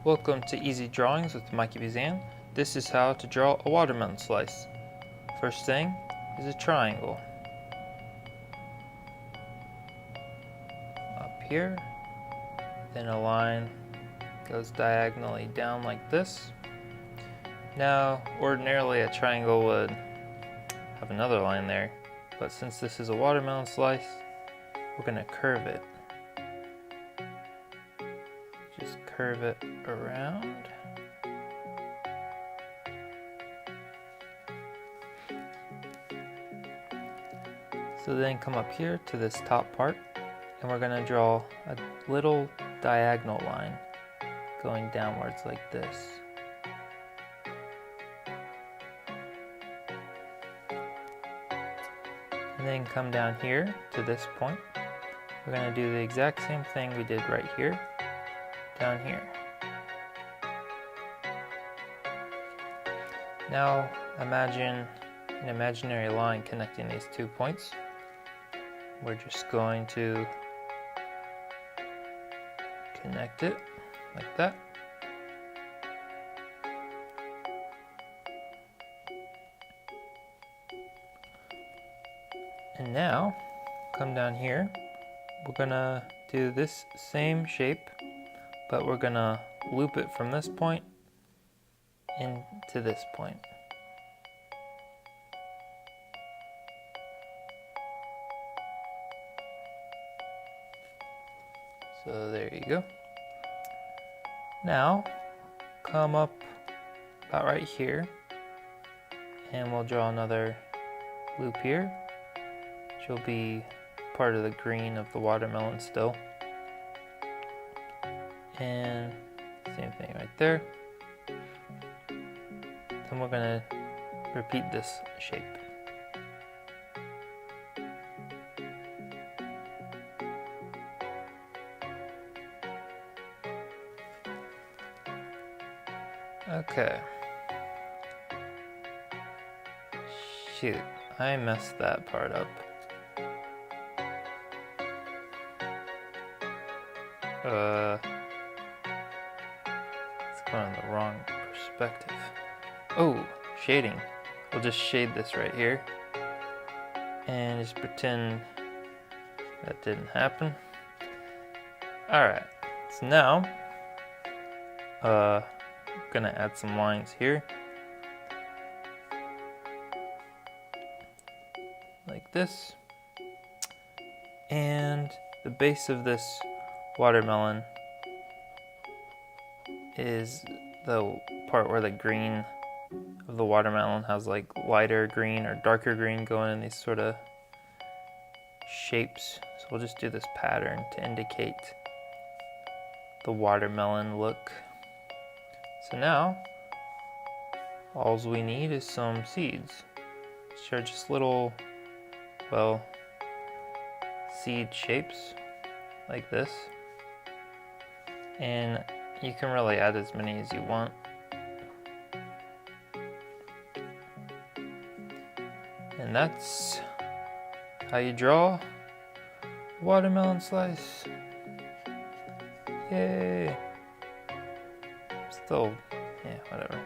Welcome to Easy Drawings with Mikey Bizan. This is how to draw a watermelon slice. First thing is a triangle. Up here, then a line goes diagonally down like this. Now, ordinarily a triangle would have another line there, but since this is a watermelon slice, we're going to curve it. Just curve it around. So then come up here to this top part, and we're going to draw a little diagonal line going downwards like this. And then come down here to this point. We're going to do the exact same thing we did right here, down here. Now imagine an imaginary line connecting these 2 points. We're just going to connect it like that. And now, come down here, we're gonna do this same shape, but we're gonna loop it from this point into this point. So there you go. Now, come up about right here, and we'll draw another loop here, which will be part of the green of the watermelon still. And same thing right there. Then we're going to repeat this shape. Okay. Shoot, I messed that part up. It's going in the wrong perspective. Oh, shading. We'll just shade this right here and just pretend that didn't happen. Alright, so now I'm gonna add some lines here like this, and the base of this watermelon is the part where the green of the watermelon has like lighter green or darker green going in these sort of shapes. So we'll just do this pattern to indicate the watermelon look. So now all we need is some seeds, which are just little, well, seed shapes like this. And you can really add as many as you want. And that's how you draw a watermelon slice. Yay! Still, yeah, whatever.